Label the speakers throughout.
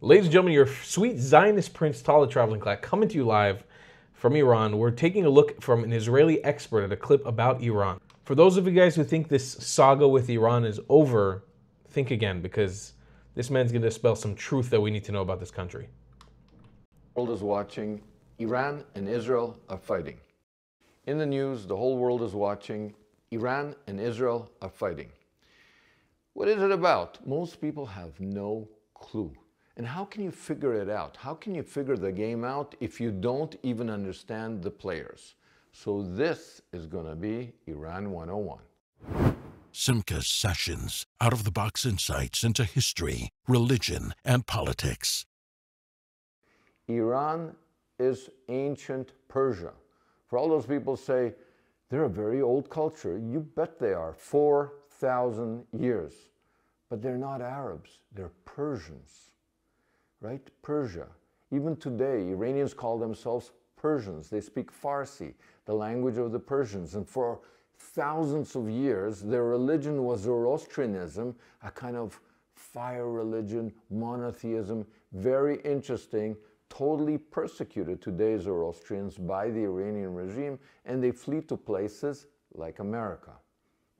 Speaker 1: Ladies and gentlemen, your sweet Zionist Prince Tala Traveling Clack coming to you live from Iran. We're taking a look from an Israeli expert at a clip about Iran. For those of you guys who think this saga with Iran is over, think again, because this man's going to spell some truth that we need to know about this country.
Speaker 2: The world is watching. Iran and Israel are fighting. In the news, the whole world is watching. Iran and Israel are fighting. What is it about? Most people have no clue. And how can you figure it out? How can you figure the game out if you don't even understand the players? So this is going to be Iran 101.
Speaker 3: Simca Sessions, out-of-the-box insights into history, religion, and politics.
Speaker 2: Iran is ancient Persia. For all those people say, they're a very old culture. You bet they are. 4,000 years. But they're not Arabs. They're Persians. Right? Persia. Even today, Iranians call themselves Persians. They speak Farsi, the language of the Persians. And for thousands of years, their religion was Zoroastrianism, a kind of fire religion, monotheism, very interesting, totally persecuted today's Zoroastrians by the Iranian regime, and they flee to places like America.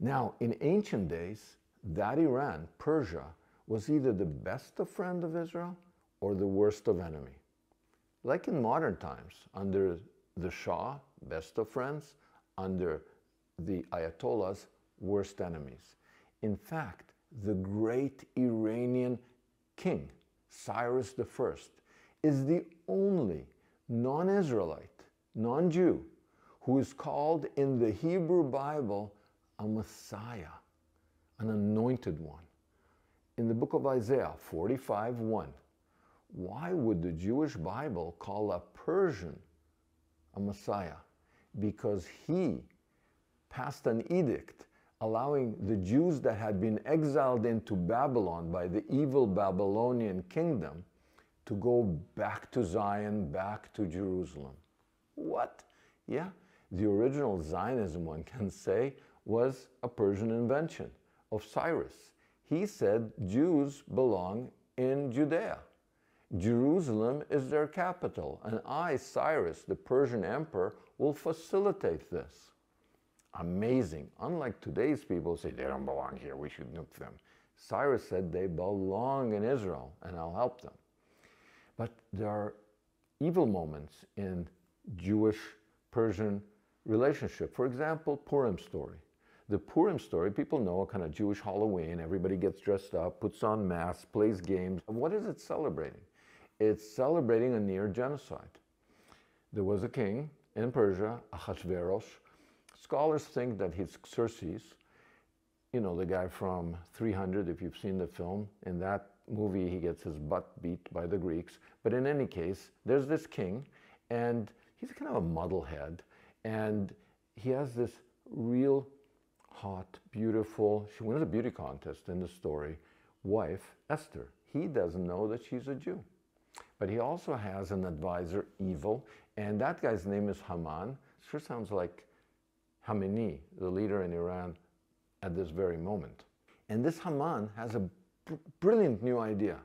Speaker 2: Now, in ancient days, that Iran, Persia, was either the best of friend of Israel or the worst of enemy. Like in modern times, under the Shah, best of friends, under the Ayatollahs, worst enemies. In fact, the great Iranian king, Cyrus I, is the only non-Israelite, non-Jew, who is called in the Hebrew Bible a Messiah, an anointed one. In the book of Isaiah 45:1, why would the Jewish Bible call a Persian a Messiah? Because he passed an edict allowing the Jews that had been exiled into Babylon by the evil Babylonian kingdom to go back to Zion, back to Jerusalem. What? Yeah, the original Zionism, one can say, was a Persian invention of Cyrus. He said Jews belong in Judea. Jerusalem is their capital, and I, Cyrus, the Persian emperor, will facilitate this. Amazing. Unlike today's people who say they don't belong here, we should nuke them. Cyrus said they belong in Israel, and I'll help them. But there are evil moments in Jewish-Persian relationship. For example, Purim story. The Purim story, people know a kind of Jewish Halloween. Everybody gets dressed up, puts on masks, plays games. What is it celebrating? It's celebrating a near genocide. There was a king in Persia, Ahasuerus. Scholars think that he's Xerxes, you know, the guy from 300, if you've seen the film. In that movie, he gets his butt beat by the Greeks. But in any case, there's this king, and he's kind of a muddlehead. And he has this real hot, beautiful, she wins a beauty contest in the story, wife, Esther. He doesn't know that she's a Jew. But he also has an advisor, evil, and that guy's name is Haman. Sure sounds like Khamenei, the leader in Iran at this very moment. And this Haman has a brilliant new idea.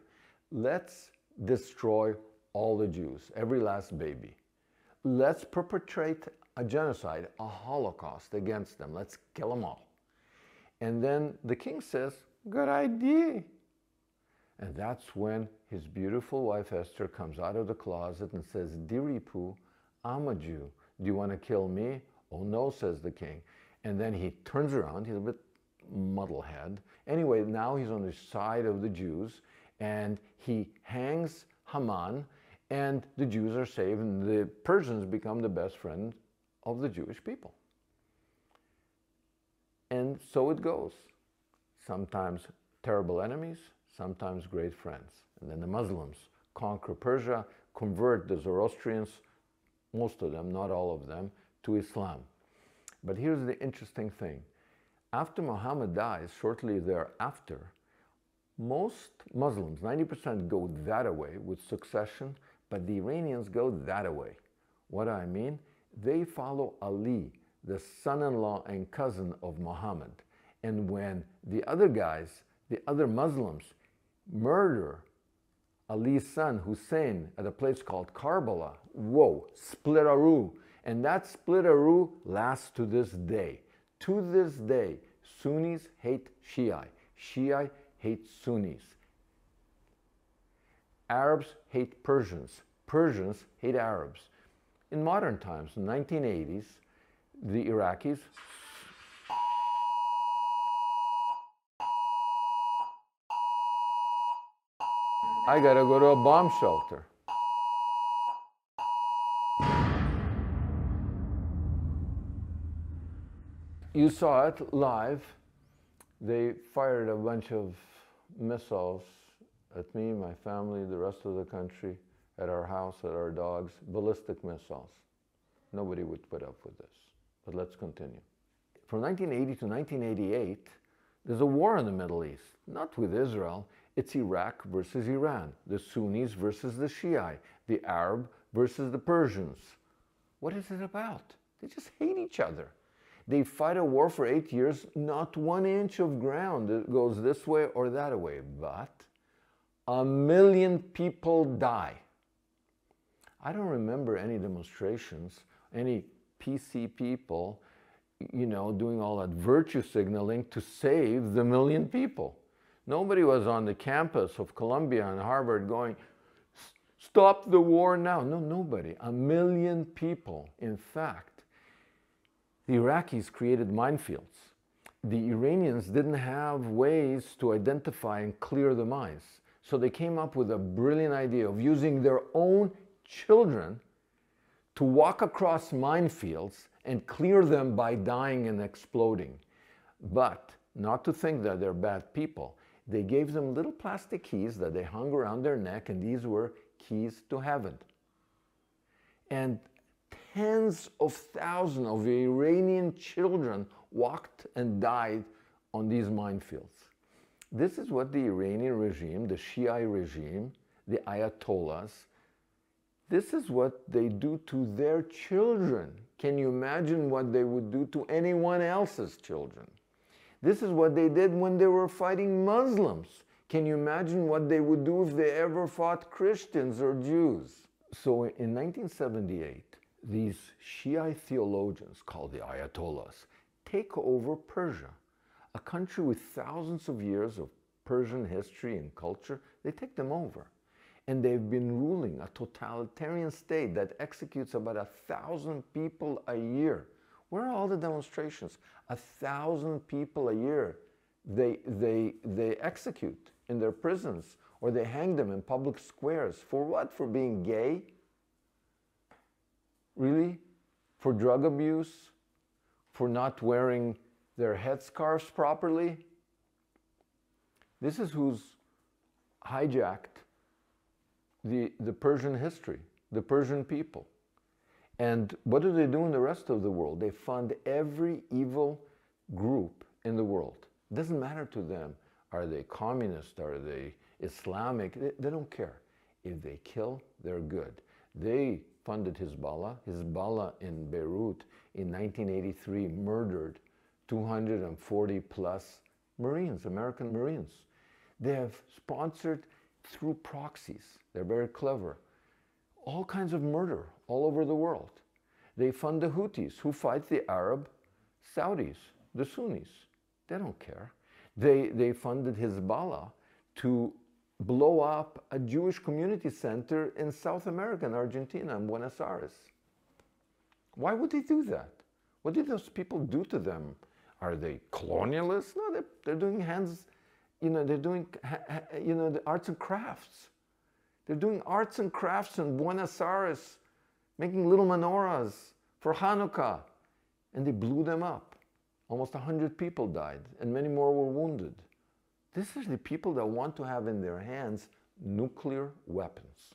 Speaker 2: Let's destroy all the Jews, every last baby. Let's perpetrate a genocide, a Holocaust against them. Let's kill them all. And then the king says, good idea. And that's when his beautiful wife Esther comes out of the closet and says, Diripu, I'm a Jew. Do you want to kill me? Oh no, says the king. And then he turns around, he's a bit muddlehead. Anyway, now he's on the side of the Jews, and he hangs Haman, and the Jews are saved, and the Persians become the best friend of the Jewish people. And so it goes. Sometimes terrible enemies, sometimes great friends. And then the Muslims conquer Persia, convert the Zoroastrians, most of them, not all of them, to Islam. But here's the interesting thing. After Muhammad dies, shortly thereafter, most Muslims, 90%, go that way with succession, but the Iranians go that way. What do I mean? They follow Ali, the son-in-law and cousin of Muhammad. And when the other guys, the other Muslims, murder Ali's son Hussein at a place called Karbala. Whoa, split-aroo. And that split-aroo lasts to this day. To this day, Sunnis hate Shia. Shia hate Sunnis. Arabs hate Persians. Persians hate Arabs. In modern times, in the 1980s, the Iraqis I gotta go to a bomb shelter. You saw it live. They fired a bunch of missiles at me, my family, the rest of the country, at our house, at our dogs, ballistic missiles. Nobody would put up with this. But let's continue. From 1980 to 1988, there's a war in the Middle East, not with Israel. It's Iraq versus Iran, the Sunnis versus the Shia, the Arab versus the Persians. What is it about? They just hate each other. They fight a war for 8 years, not 1 inch of ground that goes this way or that way, but 1 million people die. I don't remember any demonstrations, any PC people, you know, doing all that virtue signaling to save the 1 million people. Nobody was on the campus of Columbia and Harvard going, stop the war now. No, nobody. 1 million people. In fact, the Iraqis created minefields. The Iranians didn't have ways to identify and clear the mines. So they came up with a brilliant idea of using their own children to walk across minefields and clear them by dying and exploding. But not to think that they're bad people. They gave them little plastic keys that they hung around their neck, and these were keys to heaven. And tens of thousands of Iranian children walked and died on these minefields. This is what the Iranian regime, the Shia regime, the Ayatollahs, this is what they do to their children. Can you imagine what they would do to anyone else's children? This is what they did when they were fighting Muslims. Can you imagine what they would do if they ever fought Christians or Jews? So in 1978, these Shia theologians called the Ayatollahs take over Persia, a country with thousands of years of Persian history and culture. They take them over. And they've been ruling a totalitarian state that executes about 1,000 people a year. Where are all the demonstrations? 1,000 people a year they execute in their prisons, or they hang them in public squares. For what? For being gay? Really? For drug abuse? For not wearing their headscarves properly? This is who's hijacked the Persian history, the Persian people. And what do they do in the rest of the world? They fund every evil group in the world. It doesn't matter to them. Are they communist? Are they Islamic? They don't care. If they kill, they're good. They funded Hezbollah. Hezbollah in Beirut in 1983 murdered 240 plus Marines, American Marines. They have sponsored through proxies. They're very clever. All kinds of murder all over the world. They fund the Houthis, who fight the Arab Saudis, the Sunnis. They don't care. They funded Hezbollah to blow up a Jewish community center in South America, in Argentina, in Buenos Aires. Why would they do that? What did those people do to them? Are they colonialists? No, they're doing they're doing, the arts and crafts. They're doing arts and crafts in Buenos Aires, making little menorahs for Hanukkah, and they blew them up. Almost 100 people died, and many more were wounded. This is the people that want to have in their hands nuclear weapons.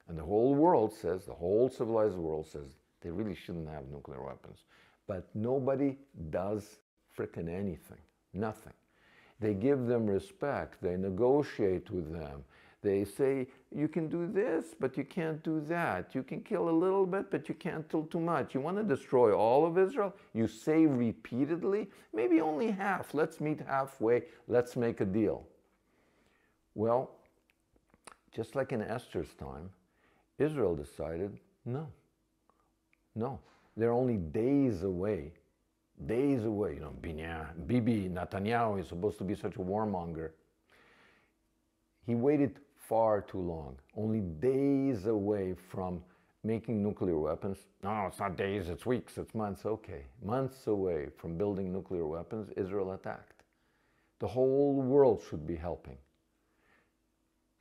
Speaker 2: And the whole world says, the whole civilized world says, they really shouldn't have nuclear weapons. But nobody does frickin' anything, nothing. They give them respect, they negotiate with them. They say, you can do this, but you can't do that. You can kill a little bit, but you can't kill too much. You want to destroy all of Israel? You say repeatedly, maybe only half. Let's meet halfway. Let's make a deal. Well, just like in Esther's time, Israel decided, no. They're only days away. Days away. You know, Bibi Netanyahu is supposed to be such a warmonger. He waited far too long, only days away from making nuclear weapons. No, it's not days, it's weeks, it's months. Okay, months away from building nuclear weapons, Israel attacked. The whole world should be helping.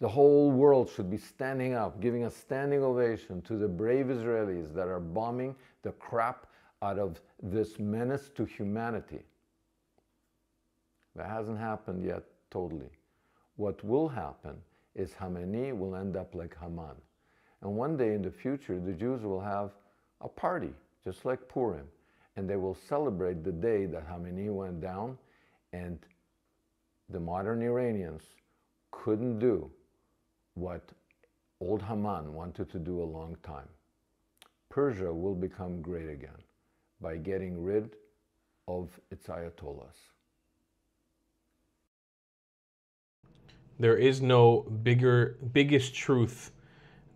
Speaker 2: The whole world should be standing up, giving a standing ovation to the brave Israelis that are bombing the crap out of this menace to humanity. That hasn't happened yet totally. What will happen is Khamenei will end up like Haman. And one day in the future, the Jews will have a party, just like Purim, and they will celebrate the day that Khamenei went down, and the modern Iranians couldn't do what old Haman wanted to do a long time. Persia will become great again by getting rid of its ayatollahs.
Speaker 1: There is no biggest truth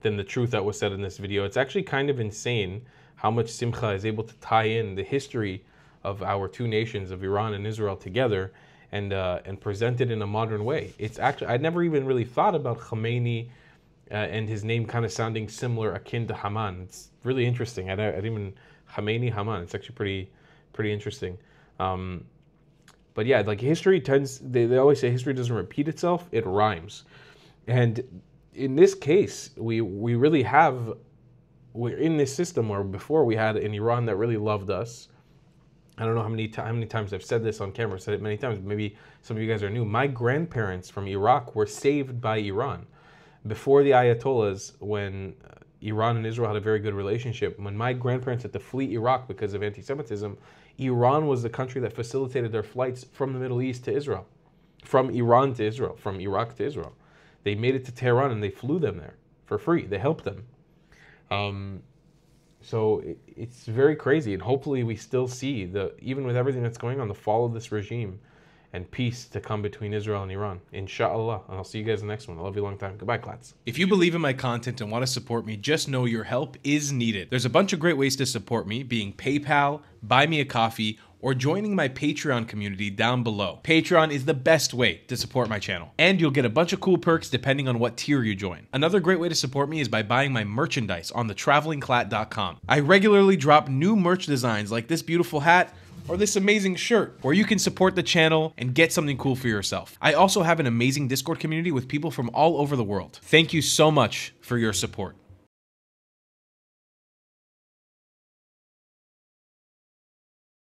Speaker 1: than the truth that was said in this video. It's actually kind of insane how much Simcha is able to tie in the history of our two nations, of Iran and Israel, together and present it in a modern way. It's actually, I'd never even really thought about Khamenei and his name kind of sounding similar, akin to Haman. It's really interesting. I didn't even, Khamenei, Haman. It's actually pretty interesting. But yeah, like history tends, they always say history doesn't repeat itself, it rhymes. And in this case, we really have, we're in this system where before we had an Iran that really loved us. I don't know how many times I've said this on camera, said it many times, maybe some of you guys are new. My grandparents from Iraq were saved by Iran. Before the Ayatollahs, when Iran and Israel had a very good relationship, when my grandparents had to flee Iraq because of anti-Semitism, Iran was the country that facilitated their flights from the Middle East to Israel, from Iran to Israel, from Iraq to Israel. They made it to Tehran and they flew them there for free. They helped them. So it's very crazy, and hopefully we still see, even with everything that's going on, the fall of this regime and peace to come between Israel and Iran. Inshallah. And I'll see you guys in the next one. I love you a long time. Goodbye, Klats.
Speaker 4: If you believe in my content and want to support me, just know your help is needed. There's a bunch of great ways to support me, being PayPal, Buy Me a Coffee, or joining my Patreon community down below. Patreon is the best way to support my channel, and you'll get a bunch of cool perks depending on what tier you join. Another great way to support me is by buying my merchandise on thetravelingclat.com. I regularly drop new merch designs like this beautiful hat or this amazing shirt, where you can support the channel and get something cool for yourself. I also have an amazing Discord community with people from all over the world. Thank you so much for your support.